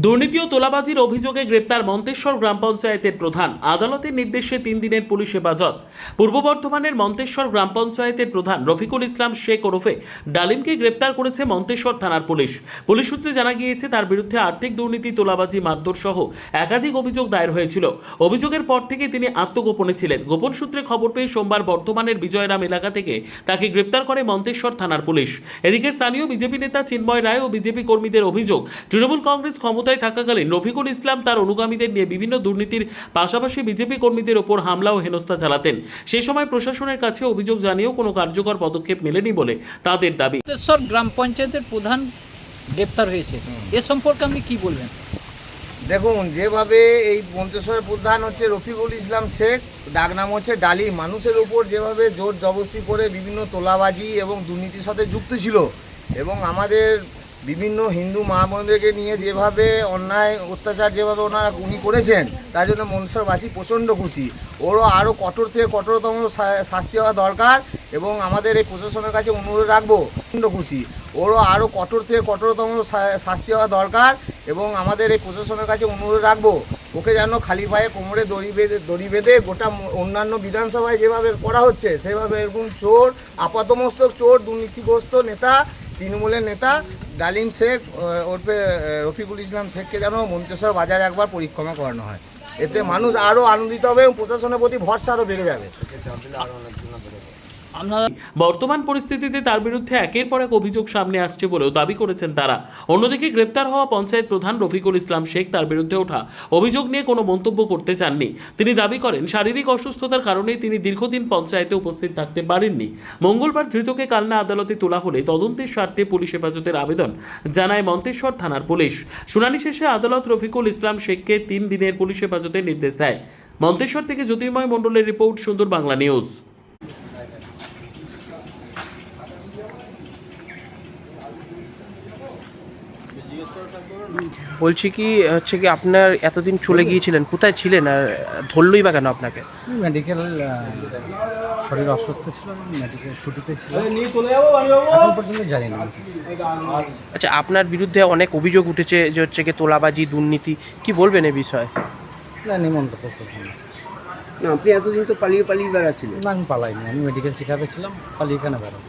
দুর্নীতি ও তোলাবাজির অভিযোগে গ্রেপ্তার মন্তেশ্বর গ্রাম পঞ্চায়েতের প্রধান। আদালতের নির্দেশে 3 দিনের পুলিশ হেফাজত। পূর্ব বর্ধমানের মন্তেশ্বর গ্রাম পঞ্চায়েতের প্রধান রফিকুল ইসলাম শেখ ওরফে ডালিমকে গ্রেপ্তার করেছে মন্তেশ্বর থানার পুলিশ। পুলিশ সূত্রে জানা গিয়েছে, তার বিরুদ্ধে আর্থিক দুর্নীতি, তোলাবাজি, মারধর সহ একাধিক অভিযোগ দায়ের হয়েছিল। অভিযোগের পর থেকে তিনি আত্মগোপনে ছিলেন। গোপন সূত্রে খবর পেয়ে সোমবার বর্ধমানের বিজয়রাম এলাকা থেকে তাকে গ্রেপ্তার করে মন্তেশ্বর থানার পুলিশ। এদিকে স্থানীয় বিজেপি নেতা চিন্ময় রায় ও বিজেপি কর্মীদের অভিযোগ, তৃণমূল কংগ্রেস ক্ষমতায় থাকাকালীন রফিকুল ইসলাম তার অনুগামীদের নিয়ে বিভিন্ন দুর্নীতির পাশাপাশি বিজেপি কর্মীদের ওপর হামলা ও হেনস্থা চালাতেন। সেই সময় প্রশাসনের কাছে অভিযোগ জানিয়েও কোনো কার্যকর পদক্ষেপ মেলেনি বলে তাদের দাবি। মন্তেশ্বর গ্রাম পঞ্চায়েতের প্রধান গ্রেপ্তার হয়েছে, এ সম্পর্কে আপনি কি বলবেন? দেখুন, যেভাবে এই মন্তেশ্বরের প্রধান হচ্ছে রফিকুল ইসলাম শেখ, ডাকনাম হচ্ছে ডালি, মানুষের উপর যেভাবে জোর জবরদস্তি করে বিভিন্ন তোলাবাজি এবং দুর্নীতির সাথে যুক্ত ছিল এবং আমাদের বিভিন্ন হিন্দু মা বোনদেরকে নিয়ে যেভাবে অন্যায় অত্যাচার যেভাবে উনি করেছেন, তার জন্য মন্তেশ্বরবাসী প্রচণ্ড খুশি। ওরও আরও কঠোর থেকে কঠোরতম শাস্তি হওয়া দরকার এবং আমাদের এই প্রশাসনের কাছে অনুরোধ রাখবো, প্রচণ্ড খুশি। ওরও আরও কঠোর থেকে কঠোরতম শাস্তি হওয়া দরকার এবং আমাদের এই প্রশাসনের কাছে অনুরোধ রাখবো, ওকে যেন খালি পায়ে কোমরে দড়ি বেঁধে গোটা অন্যান্য বিধানসভায় যেভাবে করা হচ্ছে সেভাবে এরকম চোর, আপাতমস্তক চোর, দুর্নীতিগ্রস্ত নেতা, তৃণমূলের নেতা ডালিম শেখ ওরফে রফিকুল ইসলাম শেখকে যেন মন্তেশ্বর বাজারে একবার পরিক্রমা করানো হয়। এতে মানুষ আরও আনন্দিত হবে এবং প্রশাসনের প্রতি ভরসা আরও বেড়ে যাবে। বর্তমান পরিস্থিতিতে তার বিরুদ্ধে একের পর এক অভিযোগ সামনে আসছে বলেও দাবি করেছেন তারা। অন্যদিকে গ্রেপ্তার হওয়া পঞ্চায়েত প্রধান রফিকুল ইসলাম শেখ তার বিরুদ্ধে ওঠা অভিযোগ নিয়ে কোনো মন্তব্য করতে চাননি। তিনি দাবি করেন, শারীরিক অসুস্থতার কারণে তিনি দীর্ঘদিন পঞ্চায়েতে উপস্থিত থাকতে পারেননি। মঙ্গলবার ধৃতকে কালনা আদালতে তোলা হলে তদন্তের স্বার্থে পুলিশ হেফাজতের আবেদন জানায় মন্তেশ্বর থানার পুলিশ। শুনানি শেষে আদালত রফিকুল ইসলাম শেখকে 3 দিনের পুলিশ হেফাজতের নির্দেশ দেয়। মন্তেশ্বর থেকে জ্যোতির্ময় মণ্ডলের রিপোর্ট, সুন্দর বাংলা নিউজ। বলছি কি হচ্ছে কি, আপনার এতদিন চলে গিয়েছিলেন, কোথায় ছিলেন আর ধরলই বা কেন আপনাকে? মেডিকেল শরীর অসুস্থ ছিল, মেডিকেল ছুটিতে ছিল, এখন পর্যন্ত জানি না। আচ্ছা, আপনার বিরুদ্ধে অনেক অভিযোগ উঠেছে যে হচ্ছে কি তোলাবাজি, দুর্নীতি, কি বলবেন এই বিষয়ে? না, মন্তব্য করছি না। আপনি এতদিন তো পালিয়ে বেড়াচ্ছিলেন। না, আমি পালাইনি, আমি মেডিকেল চেকআপে ছিলাম, পালিয়ে কেন বেরোবো?